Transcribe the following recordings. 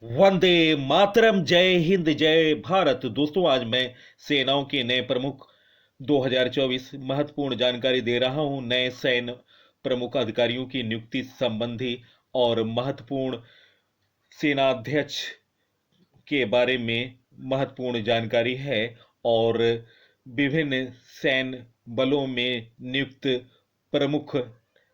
वंदे मातरम। जय हिंद जय भारत। दोस्तों, आज मैं सेनाओं के नए प्रमुख 2024 महत्वपूर्ण जानकारी दे रहा हूं। नए सैन्य प्रमुख अधिकारियों की नियुक्ति संबंधी और महत्वपूर्ण सेनाध्यक्ष के बारे में महत्वपूर्ण जानकारी है और विभिन्न सैन्य बलों में नियुक्त प्रमुख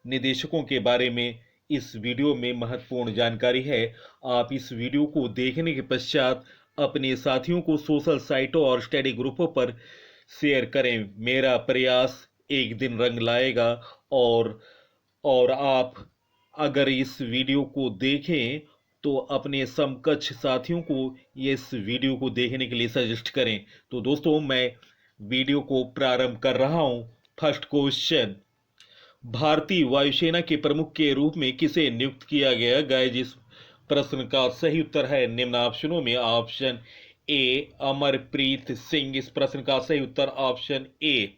निदेशकों के बारे में इस वीडियो में महत्वपूर्ण जानकारी है। आप इस वीडियो को देखने के पश्चात अपने साथियों को सोशल साइटों और स्टडी ग्रुपों पर शेयर करें। मेरा प्रयास एक दिन रंग लाएगा और आप अगर इस वीडियो को देखें तो अपने समकक्ष साथियों को इस वीडियो को देखने के लिए सजेस्ट करें। तो दोस्तों, मैं वीडियो को प्रारंभ कर रहा हूं। फर्स्ट क्वेश्चन, भारतीय वायुसेना के प्रमुख के रूप में किसे नियुक्त किया गया? गाइस, इस प्रश्न का सही उत्तर है निम्न ऑप्शनों में। ऑप्शन ए अमरप्रीत सिंह। इस प्रश्न का सही उत्तर ऑप्शन ए।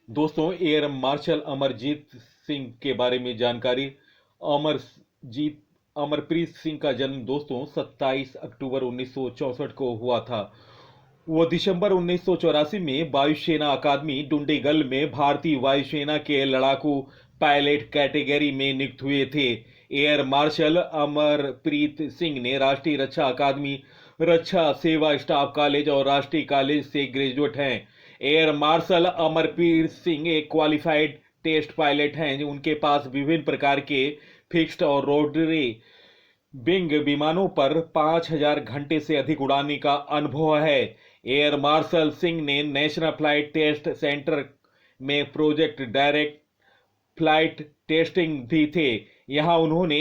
दोस्तों, एयर मार्शल अमरजीत सिंह के बारे में जानकारी। अमरप्रीत सिंह का जन्म दोस्तों 27 अक्टूबर 1964 को हुआ था। वो दिसंबर 1984 में वायुसेना अकादमी डुंडीगल में भारतीय वायुसेना के लड़ाकू पायलट कैटेगरी में नियुक्त हुए थे। एयर मार्शल अमरप्रीत सिंह ने राष्ट्रीय रक्षा अकादमी, रक्षा सेवा स्टाफ कॉलेज और राष्ट्रीय कॉलेज से ग्रेजुएट हैं। एयर मार्शल अमरप्रीत सिंह एक क्वालिफाइड टेस्ट पायलट हैं। उनके पास विभिन्न प्रकार के फिक्स्ड और रोटरी विंग विमानों पर 5000 घंटे से अधिक उड़ाने का अनुभव है। एयर मार्शल सिंह ने नेशनल फ्लाइट टेस्ट सेंटर में प्रोजेक्ट डायरेक्ट फ्लाइट टेस्टिंग भी थे। यहां उन्होंने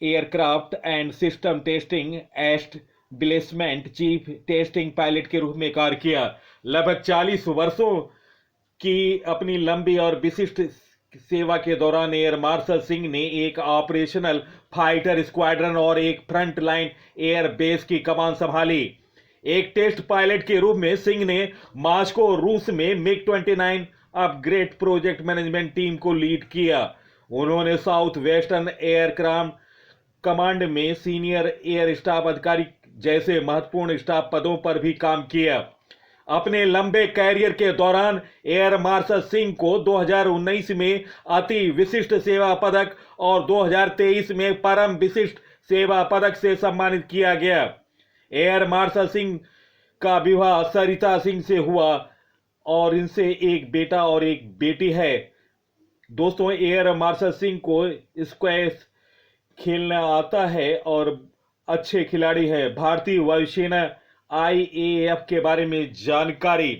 aircraft and system testing establishment chief testing pilot के रूप में कार्य किया। लगभग 40 वर्षों की अपनी लंबी और विशिष्ट सेवा के दौरान एयर मार्शल सिंह ने एक ऑपरेशनल फाइटर स्क्वाड्रन और एक फ्रंट लाइन एयर बेस की कमान संभाली। एक टेस्ट पायलट के रूप में सिंह ने मॉस्को, रूस में मिग-29 अपग्रेड प्रोजेक्ट मैनेजमेंट टीम को लीड किया। उन्होंने साउथ वेस्टर्न एयरक्राफ्ट कमांड में सीनियर एयर स्टाफ अधिकारी जैसे महत्वपूर्ण स्टाफ पदों पर भी काम किया। अपने लंबे कैरियर के दौरान एयर मार्शल सिंह को 2019 में अति विशिष्ट सेवा पदक और 2023 में परम विशिष्ट सेवा पदक से सम्मानित किया गया। एयर मार्शल सिंह का विवाह सरिता सिंह से हुआ और इनसे एक बेटा और एक बेटी है। दोस्तों, एयर मार्शल सिंह को स्क्वैश खेलना आता है और अच्छे खिलाड़ी है। भारतीय वायुसेना आईएएफ के बारे में जानकारी।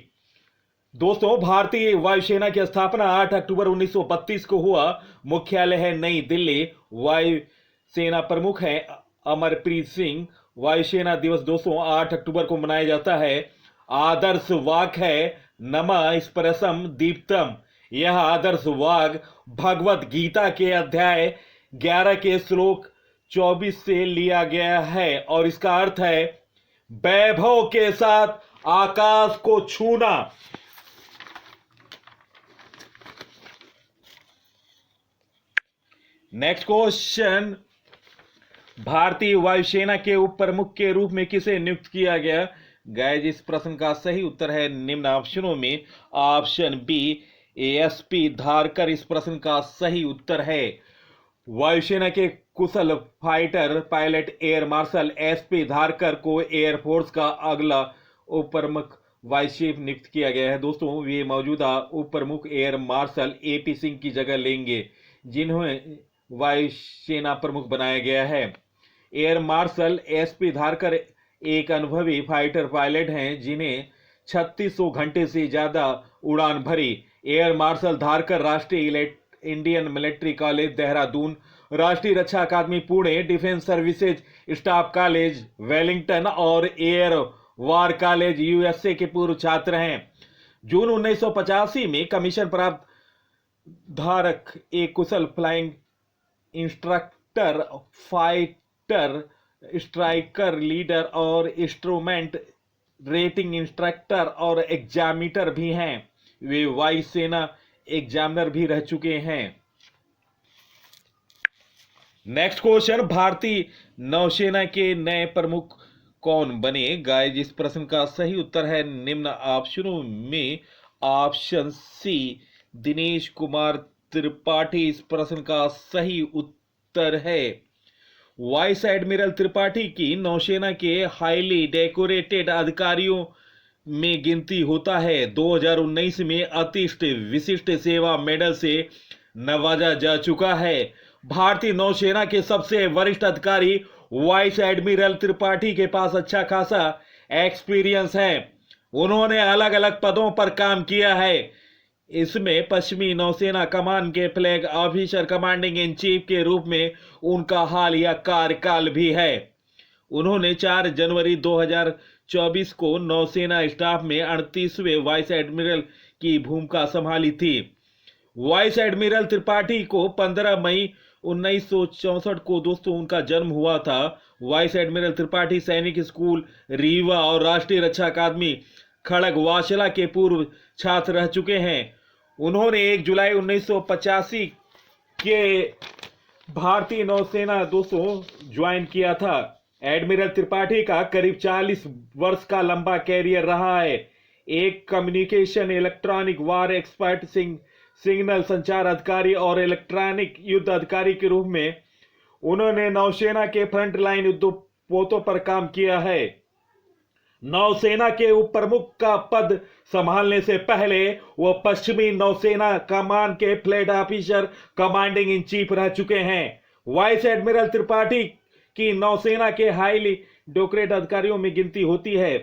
दोस्तों, भारतीय वायुसेना की स्थापना 8 अक्टूबर 1932 को हुआ। मुख्यालय है नई दिल्ली। वायुसेना प्रमुख है अमरप्रीत सिंह। वायुसेना दिवस दोस्तों 8 अक्टूबर को मनाया जाता है। आदर्श वाक्य है नमः स्परसम दीप्तम। यह आदर्श वाक्य भगवत गीता के अध्याय 11 के श्लोक 24 से लिया गया है और इसका अर्थ है वैभव के साथ आकाश को छूना। नेक्स्ट क्वेश्चन, भारतीय वायुसेना के उप प्रमुख के रूप में किसे नियुक्त किया गया? गाइस, इस प्रश्न का सही उत्तर है निम्न ऑप्शनों में। Option B ASP Dharkar. इस प्रश्न का सही उत्तर है। वायुसेना के कुशल fighter pilot air marshal SP Dharkar को एयरफोर्स का अगला उप प्रमुख वाइस चीफ नियुक्त किया गया है। दोस्तों, वे मौजूदा उप प्रमुख एयर मार्शल एपी सिंह की जगह लेंगे, जिन्हें वायुसेना प्रमुख बनाया गया है। एयर मार्शल एसपी धारकर एक अनुभवी फाइटर पायलट हैं जिन्हें 3600 घंटे से ज्यादा उड़ान भरी। एयर मार्शल धारकर राष्ट्रीय इंडियन मिलिट्री कॉलेज देहरादून, राष्ट्रीय रक्षा अकादमी Pune, defence services staff college Wellington और एयर वार कॉलेज यूएसए के पूर्व छात्र हैं। जून 1985 में कमीशन प्राप्त धारक एक कुशल flying instructor, fighter striker leader और इंस्ट्रूमेंट रेटिंग इंस्ट्रक्टर और एग्जामिटर भी हैं। वे वायुसेना एग्जामिनर भी रह चुके हैं। नेक्स्ट क्वेश्चन, भारतीय नौसेना के नए प्रमुख कौन बने? गाइस, इस प्रश्न का सही उत्तर है निम्न ऑप्शनों में ऑप्शन सी, दिनेश कुमार त्रिपाठी इस प्रश्न का सही उत्तर है। वाइस एडमिरल त्रिपाठी की नौसेना के हाईली डेकोरेटेड अधिकारियों में गिनती होता है। 2019 में अतिष्ट विशिष्ट सेवा मेडल से नवाजा जा चुका है। भारतीय नौसेना के सबसे वरिष्ठ अधिकारी वाइस एडमिरल त्रिपाठी के पास अच्छा खासा एक्सपीरियंस है। उन्होंने अलग अलग पदों पर काम किया है। इसमें पश्चिमी नौसेना कमान के flag officer commanding in chief के रूप में उनका हालिया कार्यकाल भी है। उन्होंने 4 जनवरी 2024 को नौसेना स्टाफ में 38वें वाइस एडमिरल की भूमिका संभाली थी। वाइस एडमिरल त्रिपाठी को 15 मई 1964 को दोस्तों उनका जन्म हुआ था। वाइस एडमिरल त्रिपाठी सैनिक स्कूल रीवा और राष्ट्रीय रक्षा अकादमी खड़गवासला के पूर्व छात्र रह चुके हैं। उन्होंने 1 जुलाई 1985 के भारतीय नौसेना दोस्तों ज्वाइन किया था। एडमिरल त्रिपाठी का करीब 40 वर्ष का लंबा कैरियर रहा है। एक कम्युनिकेशन इलेक्ट्रॉनिक वार एक्सपर्ट, सिग्नल संचार अधिकारी और इलेक्ट्रॉनिक युद्ध अधिकारी के रूप में उन्होंने नौसेना के फ्रंट लाइन युद्धपोतों पर काम किया है। नौसेना के उप प्रमुख का पद संभालने से पहले वह पश्चिमी नौसेना कमान के flag officer commanding in chief रह चुके हैं। वाइस एडमिरल त्रिपाठी की नौसेना के हाईली डेकोरेटेड अधिकारियों में गिनती होती है।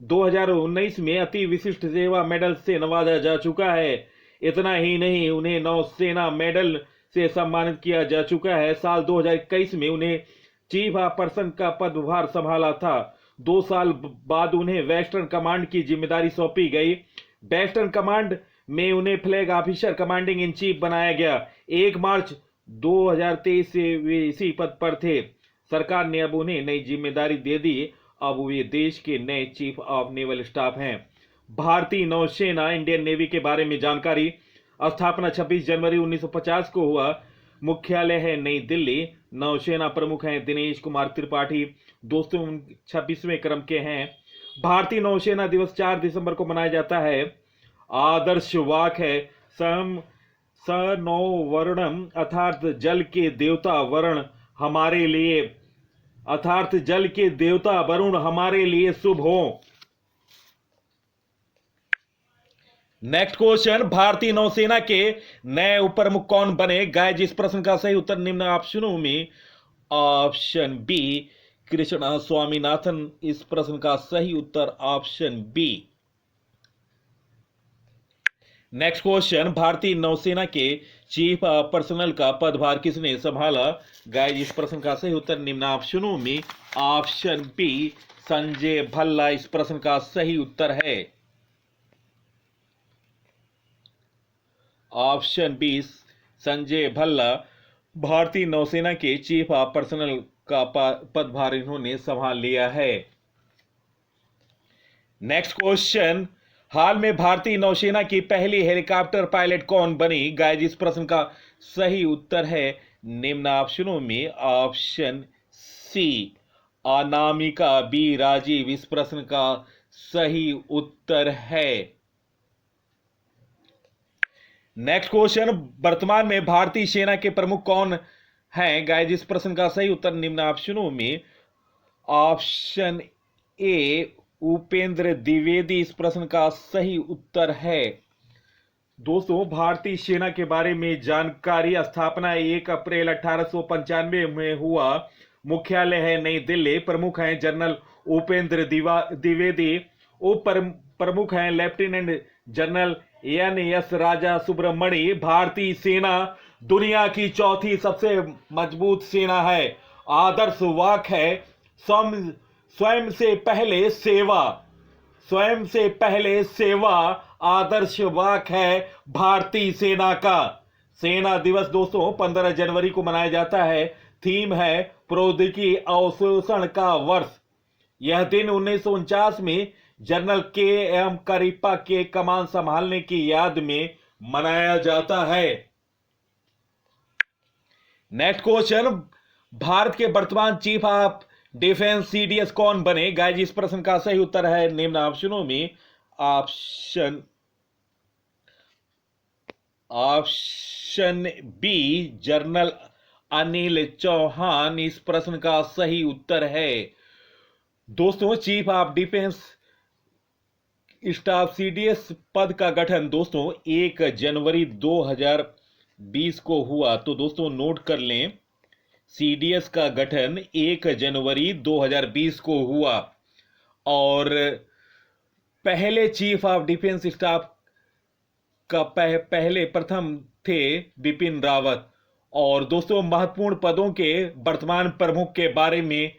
2019 में अति विशिष्ट सेवा मेडल से नवाजा जा चुका है। इतना ही नहीं, उन्हें नौसेना मेडल से सम्मानित किया जा चुका है। साल 2021 में उन्हें चीफ ऑफ पर्सन का पदभार संभाला था। 2 साल बाद उन्हें वेस्टर्न कमांड की जिम्मेदारी सौंपी गई। वेस्टर्न कमांड में उन्हें flag officer commanding in chief बनाया गया। 1 मार्च 2023 से वे इसी पद पर थे। सरकार ने अब उन्हें नई जिम्मेदारी दे दी। अब वे देश के नए चीफ ऑफ नेवल स्टाफ हैं। भारतीय नौसेना इंडियन नेवी के बारे में जानकारी। स्थापना 26 जनवरी 1950 को हुआ। मुख्यालय है नई दिल्ली। नौसेना प्रमुख हैं दिनेश कुमार त्रिपाठी। दोस्तों 26वें क्रम के हैं। भारतीय नौसेना दिवस 4 दिसंबर को मनाया जाता है। आदर्श वाक्य है स नौ वर्णम, अर्थात जल के देवता वरुण हमारे लिए, अर्थात जल के देवता वरुण हमारे लिए शुभ हो। नेक्स्ट क्वेश्चन, भारतीय नौसेना के नए उप प्रमुख कौन बने? गाइस, इस प्रश्न का सही उत्तर निम्न ऑप्शनों में ऑप्शन बी, कृष्णा स्वामीनाथन इस प्रश्न का सही उत्तर ऑप्शन बी। नेक्स्ट क्वेश्चन, भारतीय नौसेना के चीफ ऑफ पर्सनल का पदभार किसने संभाला? गाइस, इस प्रश्न का सही उत्तर निम्न ऑप्शनों में ऑप्शन बी, संजय भल्ला इस प्रश्न का सही उत्तर है। ऑप्शन बी, संजय भल्ला भारतीय नौसेना के चीफ ऑफ पर्सनल का पदभार इन्होंने संभाल लिया है। नेक्स्ट क्वेश्चन, हाल में भारतीय नौसेना की पहली हेलीकॉप्टर पायलट कौन बनी? गाइस, इस प्रश्न का सही उत्तर है निम्न ऑप्शनों में option C, Anamika B Rajiv इस प्रश्न का सही उत्तर है। नेक्स्ट क्वेश्चन, वर्तमान में भारतीय सेना के प्रमुख कौन हैं? गाइस, इस प्रश्न का सही उत्तर निम्न ऑप्शनों में ऑप्शन ए, उपेंद्र द्विवेदी इस प्रश्न का सही उत्तर है। दोस्तों, भारतीय सेना के बारे में जानकारी। स्थापना 1 अप्रैल 1895 में हुआ। मुख्यालय है नई दिल्ली। प्रमुख हैं जनरल उपेंद्र द्विवेदी। उप प्रमुख हैं लेफ्टिनेंट जनरल NS राजा सुब्रमणि। भारतीय सेना दुनिया की चौथी सबसे मजबूत सेना है। आदर्श वाक्य है स्वयं से पहले सेवा, स्वयं से पहले सेवा आदर्श वाक्य है भारतीय सेना का। सेना दिवस दोस्तों 15 जनवरी को मनाया जाता है। थीम है प्रौद्योगिकी अवशोषण का वर्ष। यह दिन 1949 में जनरल KM करिप्पा के कमान संभालने की याद में मनाया जाता है। नेक्स्ट क्वेश्चन, भारत के वर्तमान चीफ ऑफ डिफेंस सीडीएस कौन बने? गाइस इस प्रश्न का सही उत्तर है निम्न ऑप्शनों में option option B general Anil Chauhan इस प्रश्न का सही उत्तर है। दोस्तों chief of defence staff CDS पद का गठन दोस्तों 1 जनवरी 2020 को हुआ। तो दोस्तों नोट कर लें, सीडीएस का गठन 1 जनवरी 2020 को हुआ और पहले चीफ ऑफ डिफेंस स्टाफ का पहले प्रथम थे बिपिन रावत। और दोस्तों महत्वपूर्ण पदों के वर्तमान प्रमुख के बारे में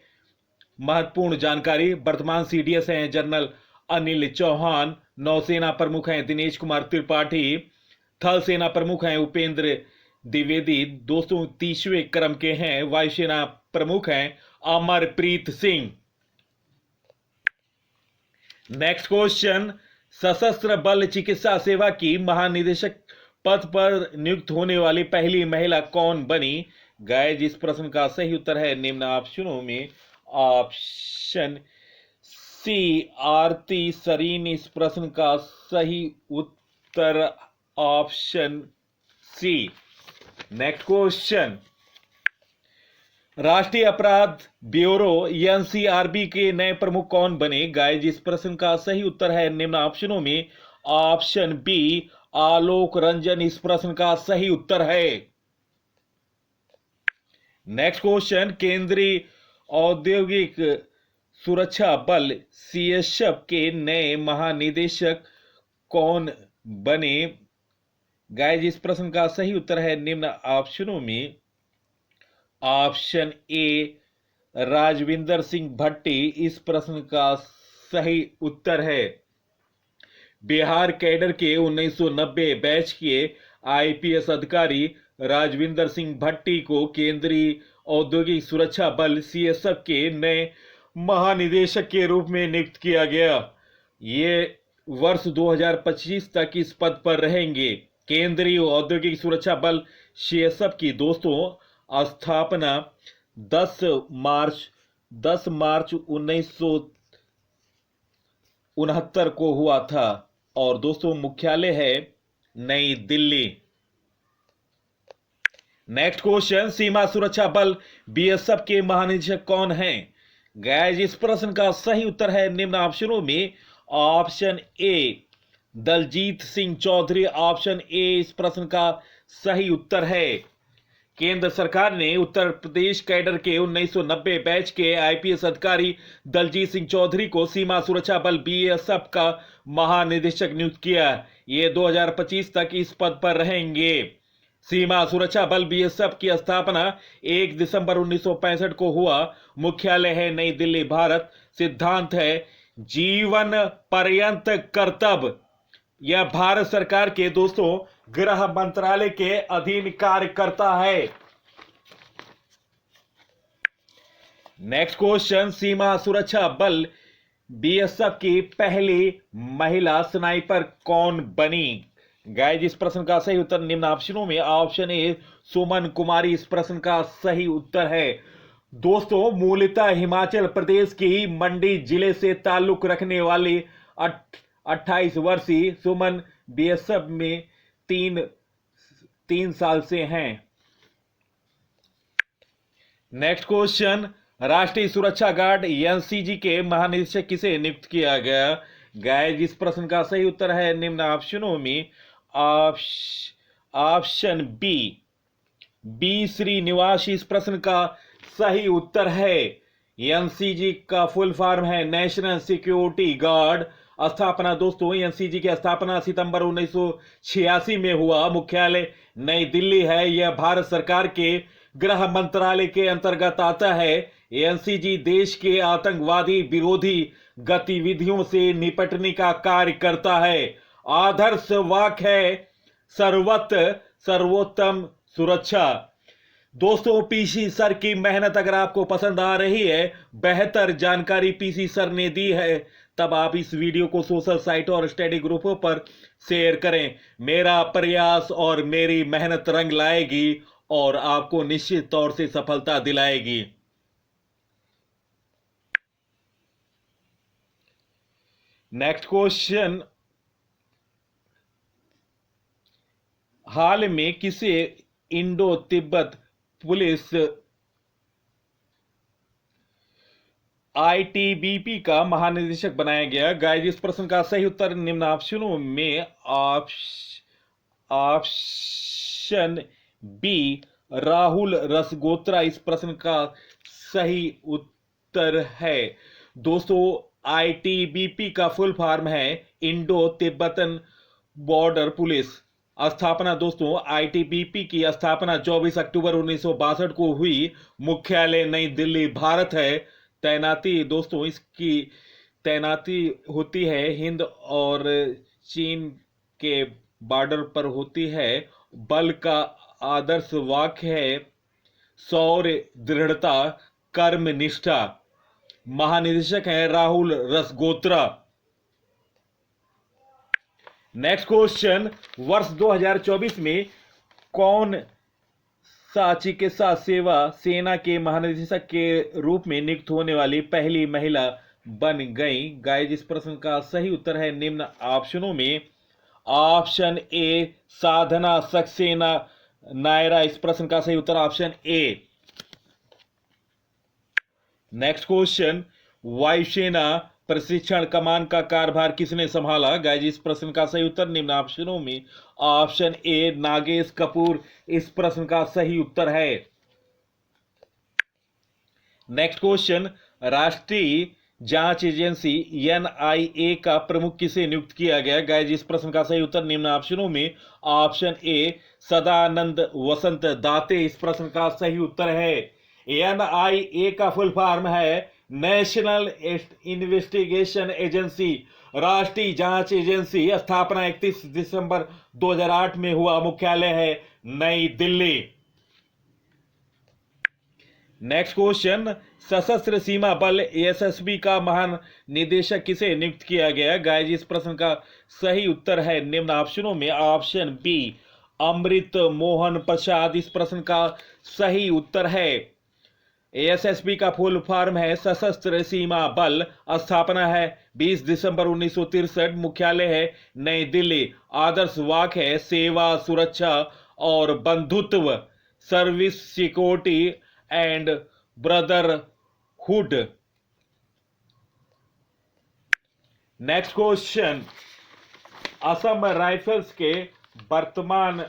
महत्वपूर्ण जानकारी, वर्तमान सीडीएस हैं जनरल अनिल चौहान, नौसेना प्रमुख हैं दिनेश कुमार त्रिपाठी, थल सेना प्रमुख हैं उपेंद्र द्विवेदी, दोस्तों 30वें क्रम के हैं वायुसेना प्रमुख हैं अमरप्रीत सिंह। नेक्स्ट क्वेश्चन, सशस्त्र बल चिकित्सा सेवा की महानिदेशक पद पर नियुक्त होने वाली पहली महिला कौन बनी? गाइस इस प्रश्न का सही उत्तर है निम्न ऑप्शनों में ऑप्शन सी आरती सरीन इस प्रश्न का सही उत्तर ऑप्शन सी। नेक्स्ट क्वेश्चन, राष्ट्रीय अपराध ब्यूरो एनसीआरबी के नए प्रमुख कौन बने? गाइस इस प्रश्न का सही उत्तर है निम्न ऑप्शनों में ऑप्शन बी आलोक रंजन इस प्रश्न का सही उत्तर है। नेक्स्ट क्वेश्चन, केंद्रीय औद्योगिक सुरक्षा बल सीएसएफ के नए महानिदेशक कौन बने? गाइस इस प्रश्न का सही उत्तर है निम्न ऑप्शनों में ऑप्शन ए राजविंदर सिंह भट्टी इस प्रश्न का सही उत्तर है। बिहार कैडर के 1990 बैच के आईपीएस अधिकारी राजविंदर सिंह भट्टी को केंद्रीय औद्योगिक सुरक्षा बल सीएसएफ के नए महानिदेशक के रूप में नियुक्त किया गया। ये वर्ष 2025 तक इस पद पर रहेंगे। केंद्रीय औद्योगिक सुरक्षा बल सीएसएफ की दोस्तों स्थापना 10 मार्च 1969 को हुआ था और दोस्तों मुख्यालय है नई दिल्ली। नेक्स्ट क्वेश्चन, सीमा सुरक्षा बल बीएसएफ के महानिदेशक कौन हैं? गाइस इस प्रश्न का सही उत्तर है निम्न ऑप्शनों में option A Daljeet Singh Chaudhary option A इस प्रश्न का सही उत्तर है। केंद्र सरकार ने उत्तर प्रदेश कैडर के 1990 बैच के आईपीएस अधिकारी दलजीत सिंह चौधरी को सीमा सुरक्षा बल बीएसएफ का महानिदेशक नियुक्त किया। ये 2025 तक इस पद पर रहेंगे। सीमा सुरक्षा बल बीएसएफ की स्थापना 1 दिसंबर 1965 को हुआ। मुख्यालय है नई दिल्ली, भारत। सिद्धांत है जीवन पर्यंत कर्तव्य। यह भारत सरकार के दोस्तों गृह मंत्रालय के अधीन कार्य करता है। नेक्स्ट क्वेश्चन, सीमा सुरक्षा बल बीएसएफ की पहली महिला स्नाइपर कौन बनी? गाइस इस प्रश्न का सही उत्तर निम्न ऑप्शनों में ऑप्शन ए सुमन कुमारी इस प्रश्न का सही उत्तर है। दोस्तों मूलतः हिमाचल प्रदेश की मंडी जिले से ताल्लुक रखने वाली 28 वर्षीय सुमन बीएसएफ में तीन साल से हैं। नेक्स्ट क्वेश्चन, राष्ट्रीय सुरक्षा गार्ड एनसीजी के महानिदेशक किसे नियुक्त किया गया? गाइस इस प्रश्न का सही उत्तर है निम्न ऑप्शनों में ऑप्शन बी श्रीनिवास इस प्रश्न का सही उत्तर है। एनसीजी का फुल फॉर्म है नेशनल सिक्योरिटी गार्ड। स्थापना दोस्तों एनसीजी की स्थापना सितंबर 1986 में हुआ। मुख्यालय नई दिल्ली है। यह भारत सरकार के गृह मंत्रालय के अंतर्गत आता है। एनसीजी देश के आतंकवादी विरोधी गतिविधियों से निपटने का कार्य करता है। आदर्श वाक्य है सर्वोत्तम सुरक्षा। दोस्तों पीसी सर की मेहनत अगर आपको पसंद आ रही है, बेहतर जानकारी पीसी सर ने दी है, तब आप इस वीडियो को सोशल साइटों और स्टडी ग्रुपों पर शेयर करें। मेरा प्रयास और मेरी मेहनत रंग लाएगी और आपको निश्चित तौर से सफलता दिलाएगी। नेक्स्ट क्वेश्चन, हाल में किसे इंडो तिब्बत पुलिस आईटीबीपी का महानिदेशक बनाया गया? गाइस, इस प्रश्न का सही उत्तर निम्न ऑप्शनों में ऑप्शन बी राहुल रसगोत्रा इस प्रश्न का सही उत्तर है। दोस्तों, आईटीबीपी का फुल फॉर्म है इंडो तिब्बतन बॉर्डर पुलिस। स्थापना दोस्तों, आईटीबीपी की स्थापना 24 अक्टूबर 1962 को हुई। मुख्यालय नई दिल्ली, भारत है। तैनाती दोस्तों, इसकी तैनाती होती है हिंद और चीन के बॉर्डर पर होती है। बल का आदर्श वाक्य है शौर्य, दृढ़ता, कर्म निष्ठा। महानिदेशक है राहुल रसगोत्रा। नेक्स्ट क्वेश्चन, वर्ष 2024 में कौन सा चिकित्सा सेवा सेना के महानिदेशक के रूप में नियुक्त होने वाली पहली महिला बन गई? गाइस, इस प्रश्न का सही उत्तर है निम्न ऑप्शनों में ऑप्शन ए साधना सक्सेना नायरा इस प्रश्न का सही उत्तर ऑप्शन ए। नेक्स्ट क्वेश्चन, वायुसेना प्रशिक्षण कमान का कार्यभार किसने संभाला? गाइस, इस प्रश्न का सही उत्तर निम्न ऑप्शनों में ऑप्शन ए नागेश कपूर इस प्रश्न का सही उत्तर है। नेक्स्ट क्वेश्चन, राष्ट्रीय जांच एजेंसी एनआईए का प्रमुख किसे नियुक्त किया गया? गाइस, इस प्रश्न का सही उत्तर निम्न ऑप्शनों में ऑप्शन ए सदानंद वसंत दाते इस प्रश्न का सही उत्तर है। एनआईए का फुल फॉर्म है नेशनल इन्वेस्टिगेशन एजेंसी, राष्ट्रीय जांच एजेंसी। स्थापना 31 दिसंबर 2008 में हुआ। मुख्यालय है नई दिल्ली। नेक्स्ट क्वेश्चन, सशस्त्र सीमा बल एसएसबी का महानिदेशक किसे नियुक्त किया गया? गाइस, इस प्रश्न का सही उत्तर है निम्न ऑप्शनों में ऑप्शन बी अमृत मोहन प्रसाद इस प्रश्न का सही उत्तर है। एएसएसबी का फुल फॉर्म है सशस्त्र सीमा बल। स्थापना है 20 दिसंबर 1963। मुख्यालय है नई दिल्ली। आदर्श वाक्य है सेवा, सुरक्षा और बंधुत्व, service, security and brotherhood. Next question, Assam rifles के वर्तमान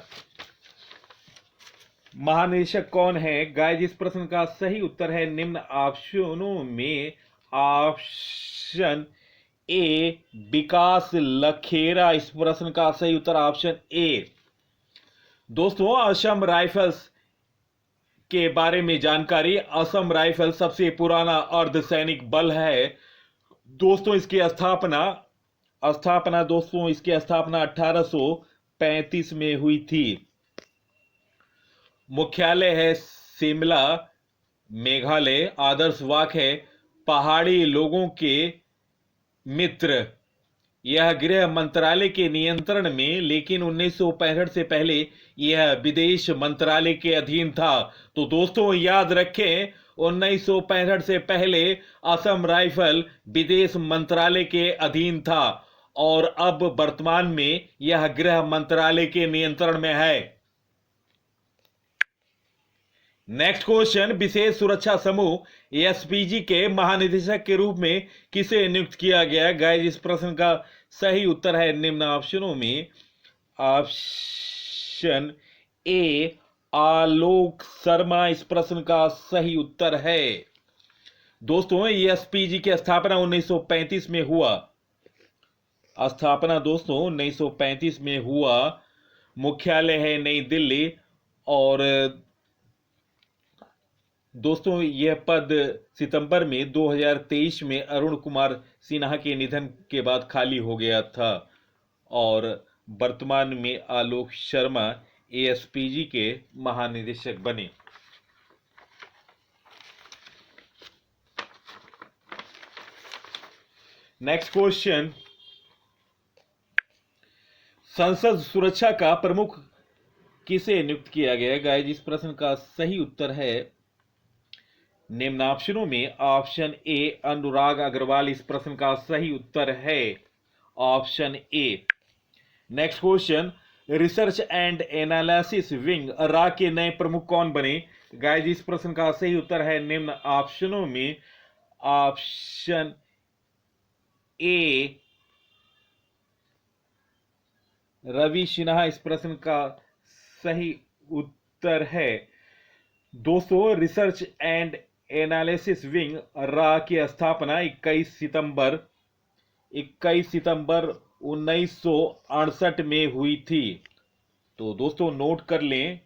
महानिदेशक कौन है? गाइस, इस प्रश्न का सही उत्तर है निम्न ऑप्शनों में ऑप्शन ए विकास लखेरा इस प्रश्न का सही उत्तर ऑप्शन ए। दोस्तों, असम राइफल्स के बारे में जानकारी। असम राइफल सबसे पुराना अर्धसैनिक बल है। दोस्तों, इसकी स्थापना दोस्तों इसकी स्थापना 1835 में हुई थी। मुख्यालय है शिमला, मेघालय। आदर्श वाक्य है पहाड़ी लोगों के मित्र। यह गृह मंत्रालय के नियंत्रण में, लेकिन 1965 से पहले यह विदेश मंत्रालय के अधीन था। तो दोस्तों याद रखें, 1965 से पहले असम राइफल विदेश मंत्रालय के अधीन था और अब वर्तमान में यह गृह मंत्रालय के नियंत्रण में है। नेक्स्ट क्वेश्चन, विशेष सुरक्षा समूह एसपीजी के महानिदेशक के रूप में किसे नियुक्त किया गया? गाइस, इस प्रश्न का सही उत्तर है निम्न ऑप्शनों में ऑप्शन ए आलोक शर्मा इस प्रश्न का सही उत्तर है। दोस्तों, एसपीजी की स्थापना 1935 में हुआ। स्थापना दोस्तों 1935 में हुआ। मुख्यालय है नई दिल्ली। और दोस्तों, यह पद सितंबर में 2023 में अरुण कुमार सिन्हा के निधन के बाद खाली हो गया था और वर्तमान में आलोक शर्मा एएसपीजी के महानिदेशक बने। नेक्स्ट क्वेश्चन, संसद सुरक्षा का प्रमुख किसे नियुक्त किया गया? गाइस इस प्रश्न का सही उत्तर है निम्न ऑप्शनों में ऑप्शन ए अनुराग अग्रवाल इस प्रश्न का सही उत्तर है option A. Next question, research and analysis wing रा के नए प्रमुख कौन बने? गाइस इस प्रश्न का सही उत्तर है निम्न ऑप्शनों में ऑप्शन ए रवि सिन्हा इस प्रश्न का सही उत्तर है। दोस्तों रिसर्च एंड एनालिसिस विंग रा की स्थापना 21 सितंबर 1968 में हुई थी। तो दोस्तों नोट कर लें,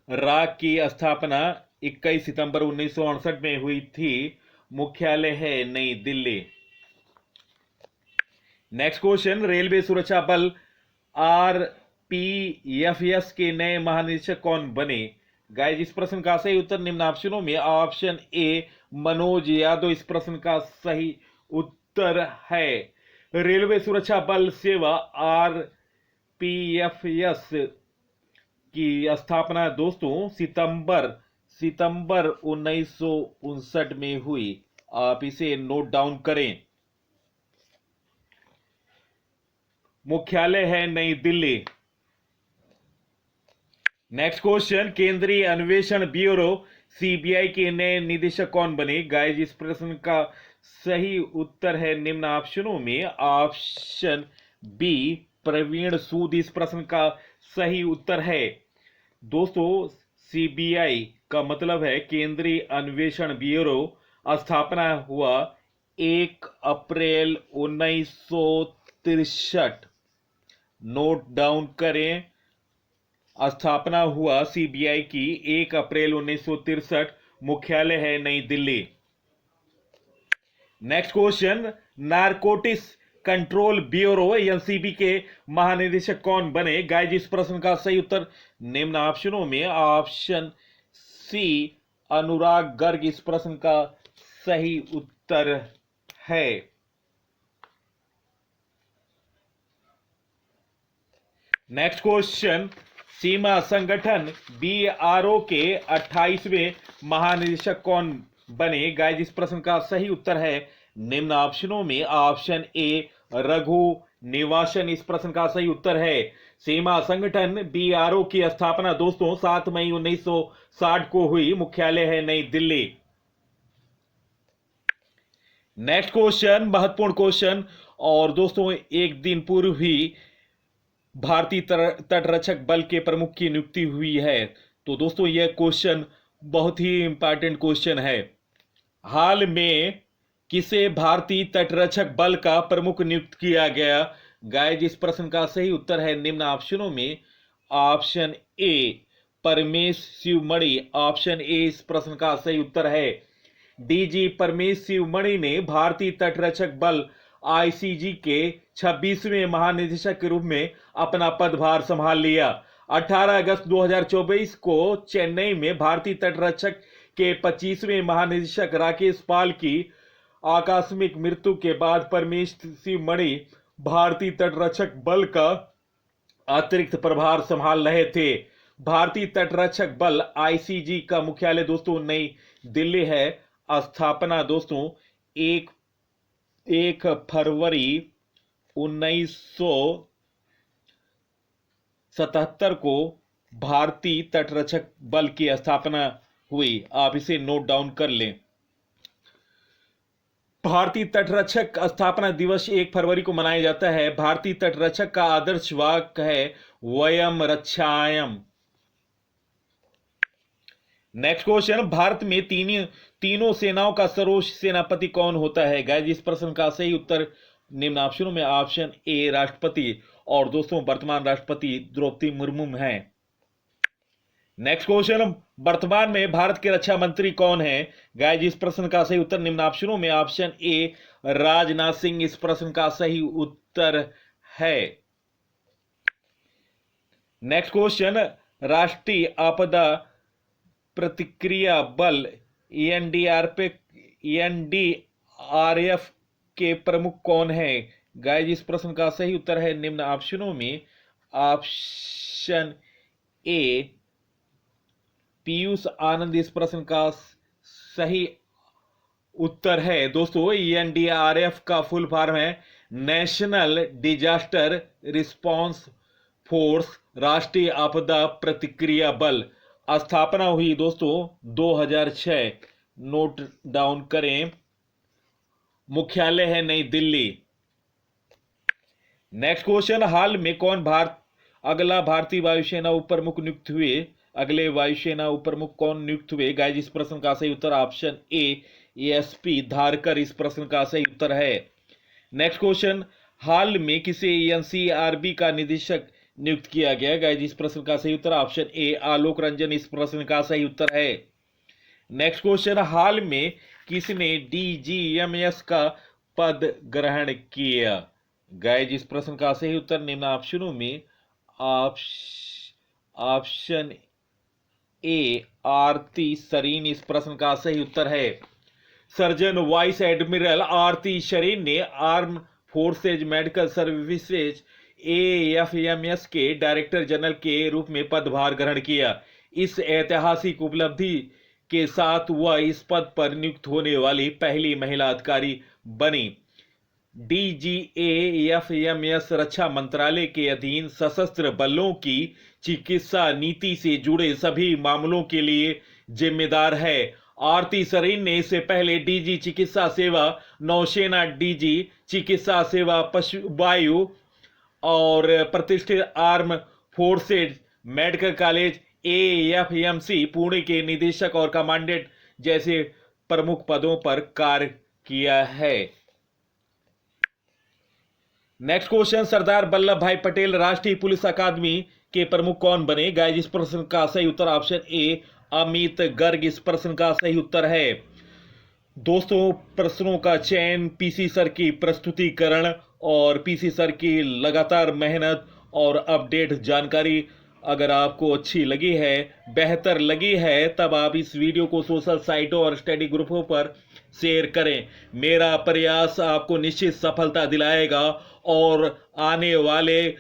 रा की स्थापना 21 सितंबर 1968 में हुई थी। मुख्यालय है नई दिल्ली। नेक्स्ट क्वेश्चन, रेलवे सुरक्षा बल आरपीएफएस के नए महानिदेशक कौन बने? गाइस इस प्रश्न का सही उत्तर निम्न ऑप्शनों में ऑप्शन ए मनोज यादव इस प्रश्न का सही उत्तर है। रेलवे सुरक्षा बल सेवा आरपीएफएस की स्थापना दोस्तों सितंबर 1959 में हुई। आप इसे नोट डाउन करें। मुख्यालय है नई दिल्ली। नेक्स्ट क्वेश्चन, केंद्रीय अन्वेषण ब्यूरो सीबीआई के नए निदेशक कौन बने? गाइस इस प्रश्न का सही उत्तर है निम्न ऑप्शनों में ऑप्शन बी प्रवीण सूद इस प्रश्न का सही उत्तर है। दोस्तों सीबीआई का मतलब है केंद्रीय अन्वेषण ब्यूरो। स्थापना हुआ 1 अप्रैल 1963। नोट डाउन करें, स्थापना हुआ सीबीआई की 1 अप्रैल 1963। मुख्यालय है नई Delhi. Next question, narcotics control bureau NCB के महानिदेशक कौन बने? गाइस इस प्रश्न का सही उत्तर निम्न ऑप्शनों में ऑप्शन सी अनुराग गर्ग इस प्रश्न का सही उत्तर है। नेक्स्ट क्वेश्चन, सीमा संगठन बीआरओ के 28वें महानिदेशक कौन बने? गाइस इस प्रश्न का सही उत्तर है निम्न ऑप्शनों में ऑप्शन ए रघु निवासन इस प्रश्न का सही उत्तर है। सीमा संगठन बीआरओ की स्थापना दोस्तों 7 मई 1960 को हुई। मुख्यालय है नई दिल्ली। नेक्स्ट क्वेश्चन महत्वपूर्ण क्वेश्चन, और दोस्तों एक दिन पूर्व ही भारतीय तटरक्षक बल के प्रमुख की नियुक्ति हुई है। तो दोस्तों यह क्वेश्चन बहुत ही इंपॉर्टेंट क्वेश्चन है। हाल में किसे भारतीय तटरक्षक बल का प्रमुख नियुक्त किया गया? गाइस इस प्रश्न का सही उत्तर है निम्न ऑप्शनों में option A Paramesh Sivamani. Option A इस प्रश्न का सही उत्तर है। डीजी परमेश शिवमणि ने भारतीय तटरक्षक बल आईसीजी के 26वें महानिदेशक के रूप में अपना पदभार संभाल लिया। 18 अगस्त 2024 को चेन्नई में भारतीय तटरक्षक के 25वें महानिदेशक राकेश पाल की आकस्मिक मृत्यु के बाद परमेश शिवमणि भारतीय तटरक्षक बल का अतिरिक्त प्रभार संभाल रहे थे। भारतीय तटरक्षक बल आईसीजी का मुख्यालय दोस्तों नई दिल्ली है। स्थापना दोस्तों 1 फरवरी 1977 को भारतीय तटरक्षक बल की स्थापना हुई। आप इसे नोट डाउन कर लें। भारतीय तटरक्षक स्थापना दिवस 1 फरवरी को मनाया जाता है। भारतीय तटरक्षक का आदर्श वाक्य है वयम रक्षायम। नेक्स्ट क्वेश्चन, भारत में तीनों सेनाओं का सर्वोच्च सेनापति कौन होता है? गाइस इस प्रश्न का सही उत्तर निम्न ऑप्शनों में ऑप्शन ए राष्ट्रपति, और दोस्तों वर्तमान राष्ट्रपति द्रौपदी मुर्मू है। नेक्स्ट क्वेश्चन, वर्तमान में भारत के रक्षा मंत्री कौन है? गाइस इस प्रश्न का सही उत्तर निम्न ऑप्शनों में ऑप्शन ए राजनाथ सिंह इस प्रश्न का सही उत्तर है। नेक्स्ट क्वेश्चन, राष्ट्रीय आपदा प्रतिक्रिया बल एनडीआरएफ के प्रमुख कौन है? गाइस इस प्रश्न का सही उत्तर है निम्न ऑप्शनों में ऑप्शन ए पीयूष आनंद इस प्रश्न का सही उत्तर है। दोस्तों, एनडीआरएफ का फुल फॉर्म है नेशनल डिजास्टर रिस्पांस फोर्स, राष्ट्रीय आपदा प्रतिक्रिया बल। स्थापना हुई दोस्तों 2006, नोट डाउन करें। मुख्यालय है नई दिल्ली। नेक्स्ट क्वेश्चन, हाल में कौन अगला भारतीय वायुसेना उप प्रमुख नियुक्त हुए? अगले वायुसेना उप प्रमुख कौन नियुक्त हुए? गाइस, इस प्रश्न का सही उत्तर ऑप्शन ए एएसपी धारकर इस प्रश्न का सही उत्तर है। नेक्स्ट क्वेश्चन, हाल में किसे एनसीआरबी का निदेशक नियुक्त किया गया? गाइस, इस प्रश्न का सही उत्तर ऑप्शन ए आलोक रंजन इस प्रश्न का सही उत्तर है। नेक्स्ट क्वेश्चन, हाल में किसने डीजीएमएस का पद ग्रहण किया? गाइस, इस प्रश्न का सही उत्तर निम्न ऑप्शनों में ऑप्शन ए आरती सरीन इस प्रश्न का सही उत्तर है। सर्जन वाइस एडमिरल आरती शरीन ने arm forces medical services AFMS के डायरेक्टर जनरल के रूप में पदभार ग्रहण किया। इस ऐतिहासिक उपलब्धि के साथ वह इस पद पर नियुक्त होने वाली पहली महिला अधिकारी बनी। डीजीएएफएमएस रक्षा मंत्रालय के अधीन सशस्त्र बलों की चिकित्सा नीति से जुड़े सभी मामलों के लिए जिम्मेदार है। आरती सरीन ने इससे पहले डीजी चिकित्सा सेवा, नौसेना डीजी चिकित्सा सेवा, पशु वायु और प्रतिष्ठित arm forces medical college AFMC Pune के निदेशक और कमांडेंट जैसे प्रमुख पदों पर कार्य किया है। नेक्स्ट क्वेश्चन, सरदार वल्लभ भाई पटेल राष्ट्रीय पुलिस अकादमी के प्रमुख कौन बने? गाइस, इस प्रश्न का सही उत्तर ऑप्शन ए अमित गर्ग इस प्रश्न का सही उत्तर है। दोस्तों, प्रश्नों का चयन, पीसी सर की प्रस्तुतिकरण और पीसी सर की लगातार मेहनत और अपडेट जानकारी अगर आपको अच्छी लगी है, बेहतर लगी है, तब आप इस वीडियो को सोशल साइटों और स्टडी ग्रुपों पर शेयर करें। मेरा प्रयास आपको निश्चित सफलता दिलाएगा और आने वाले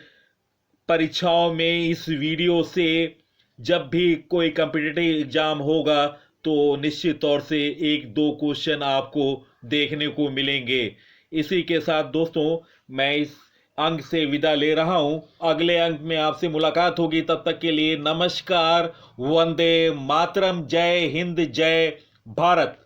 परीक्षाओं में इस वीडियो से जब भी कोई कॉम्पिटिटिव एग्जाम होगा तो निश्चित तौर से 1-2 क्वेश्चन आपको देखने को मिलेंगे। इसी के साथ दोस्तों, मैं इस अंक से विदा ले रहा हूं। अगले अंक में आपसे मुलाकात होगी। तब तक के लिए नमस्कार, वंदे मातरम, जय हिंद, जय भारत।